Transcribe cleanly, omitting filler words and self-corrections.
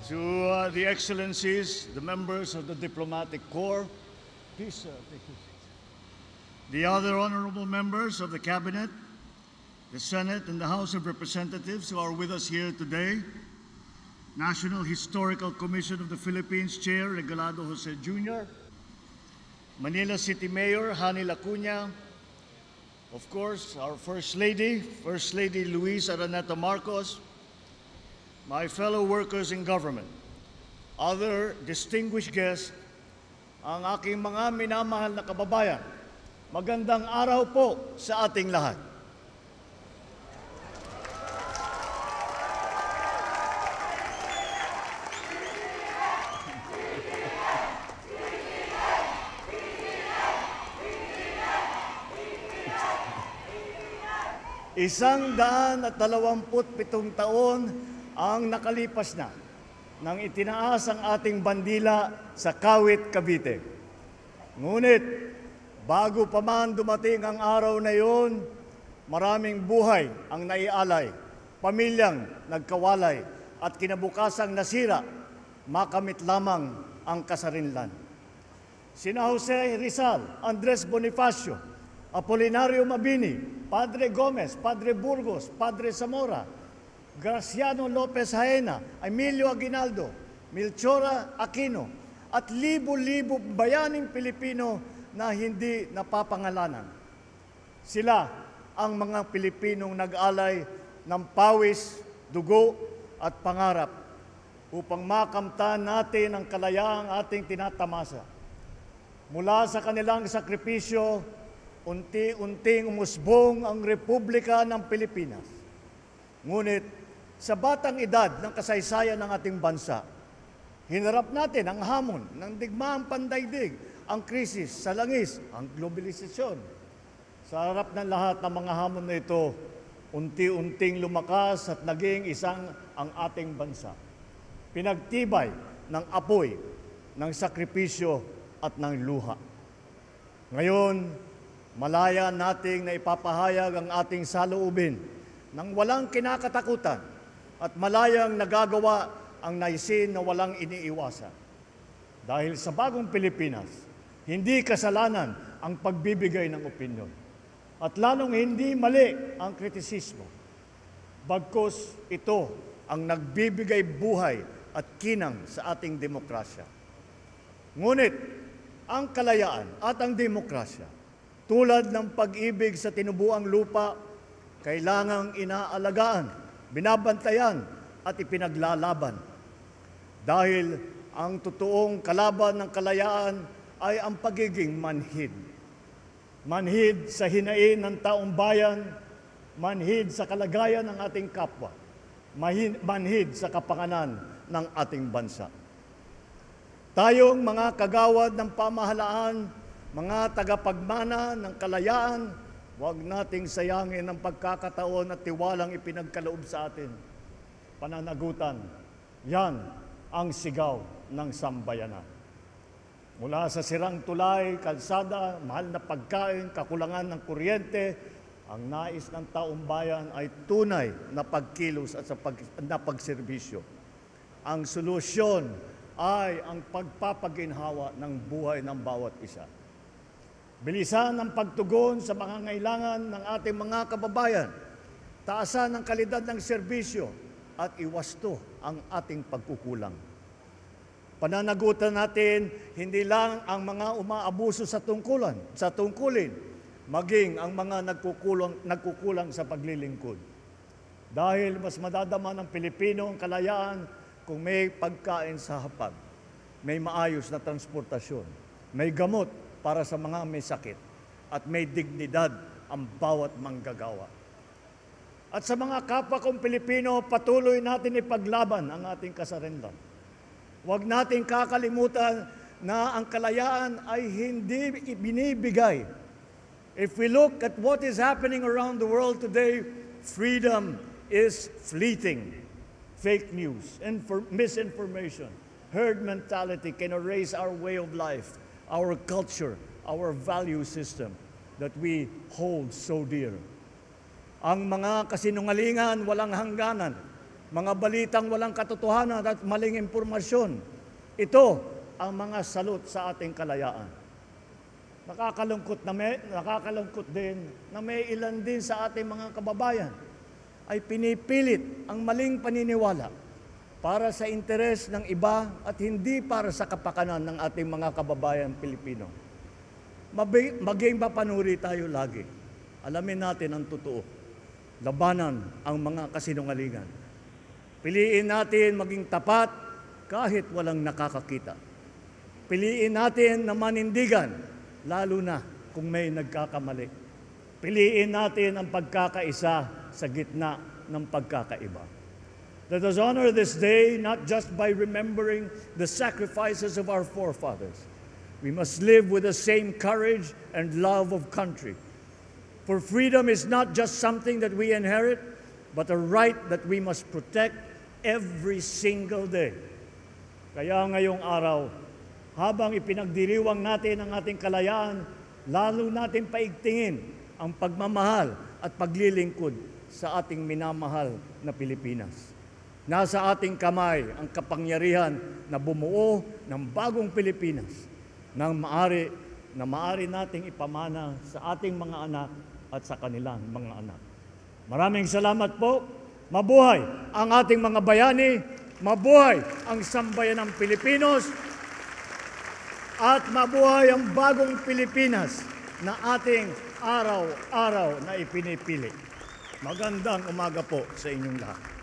To the Excellencies, the members of the Diplomatic Corps, please take your seats. The other honorable members of the Cabinet, the Senate, and the House of Representatives who are with us here today, National Historical Commission of the Philippines Chair Regalado Jose Jr., Manila City Mayor Hani Lacuna, of course, our First Lady Luisa Araneta Marcos, my fellow workers in government, other distinguished guests, ang aking mga minamahal na kababayan, magandang araw po sa ating lahat. Isang 127 taon ang nakalipas na nang itinaas ang ating bandila sa Kawit, Cavite. Ngunit, bago pa man dumating ang araw na iyon, maraming buhay ang naialay, pamilyang nagkawalay, at kinabukasang nasira, makamit lamang ang kasarinlan. Sina Jose Rizal, Andres Bonifacio, Apolinario Mabini, Padre Gomez, Padre Burgos, Padre Zamora, Graciano Lopez Jaena, Emilio Aguinaldo, Melchora Aquino, at libo-libo bayaning Pilipino na hindi napapangalanan. Sila ang mga Pilipinong nag-alay ng pawis, dugo at pangarap upang makamtan natin ang kalayaang ating tinatamasa. Mula sa kanilang sakripisyo, unti-unting umusbong ang Republika ng Pilipinas. Ngunit sa batang edad ng kasaysayan ng ating bansa, hinarap natin ang hamon ng digmaang pandaigdig, ang krisis sa langis, ang globalisasyon. Sa harap ng lahat ng mga hamon na ito, unti-unting lumakas at naging isang ang ating bansa. Pinagtibay ng apoy, ng sakripisyo at ng luha. Ngayon, malaya nating na ipapahayag ang ating saloobin nang walang kinakatakutan at malayang nagagawa ang naisin na walang iniiwasan. Dahil sa bagong Pilipinas, hindi kasalanan ang pagbibigay ng opinyon at lalong hindi mali ang kritisismo. Bagkus ito ang nagbibigay buhay at kinang sa ating demokrasya. Ngunit ang kalayaan at ang demokrasya, tulad ng pag-ibig sa tinubuang lupa, kailangang inaalagaan, binabantayan at ipinaglalaban. Dahil ang totoong kalaban ng kalayaan ay ang pagiging manhid. Manhid sa hinain ng taong bayan, manhid sa kalagayan ng ating kapwa, manhid sa kapanganan ng ating bansa. Tayong mga kagawad ng pamahalaan, mga tagapagmana ng kalayaan, huwag nating sayangin ang pagkakataon at tiwalang ipinagkaloob sa atin. Pananagutan, yan ang sigaw ng sambayanan. Mula sa sirang tulay, kalsada, mahal na pagkain, kakulangan ng kuryente, ang nais ng taong bayan ay tunay na pagkilos at na pagserbisyo. Ang solusyon ay ang pagpapaginhawa ng buhay ng bawat isa. Bilisan ang pagtugon sa mga ngailangan ng ating mga kababayan, taasan ang kalidad ng serbisyo at iwasto ang ating pagkukulang. Pananagutan natin hindi lang ang mga umaabuso sa tungkulin, maging ang mga nagkukulang sa paglilingkod. Dahil mas madadama ng Pilipino ang kalayaan kung may pagkain sa hapag, may maayos na transportasyon, may gamot para sa mga may sakit, at may dignidad ang bawat manggagawa. At sa mga kapwa kong Pilipino, patuloy natin ipaglaban ang ating kasarinlan. Huwag natin kakalimutan na ang kalayaan ay hindi binibigay. If we look at what is happening around the world today, freedom is fleeting. Fake news, misinformation, herd mentality can erase our way of life, our culture, our value system that we hold so dear. Ang mga kasinungalingan walang hangganan, mga balitang walang katotohanan at maling impormasyon. Ito ang mga salot sa ating kalayaan. Nakakalungkot din na may ilan din sa ating mga kababayan ay pinipilit ang maling paniniwala para sa interes ng iba at hindi para sa kapakanan ng ating mga kababayan Pilipino. Maging mapanuri tayo lagi. Alamin natin ang totoo. Labanan ang mga kasinungalingan. Piliin natin maging tapat kahit walang nakakakita. Piliin natin na manindigan, lalo na kung may nagkakamali. Piliin natin ang pagkakaisa sa gitna ng pagkakaiba. Let us honor this day not just by remembering the sacrifices of our forefathers. We must live with the same courage and love of country. For freedom is not just something that we inherit, but a right that we must protect every single day. Kaya ngayong araw, habang ipinagdiriwang natin ang ating kalayaan, lalo natin paigtingin ang pagmamahal at paglilingkod sa ating minamahal na Pilipinas. Nasa ating kamay ang kapangyarihan na bumuo ng bagong Pilipinas na maaari nating ipamana sa ating mga anak at sa kanilang mga anak. Maraming salamat po. Mabuhay ang ating mga bayani, mabuhay ang sambayanang Pilipinos, at mabuhay ang bagong Pilipinas na ating araw-araw na ipinipili. Magandang umaga po sa inyong lahat.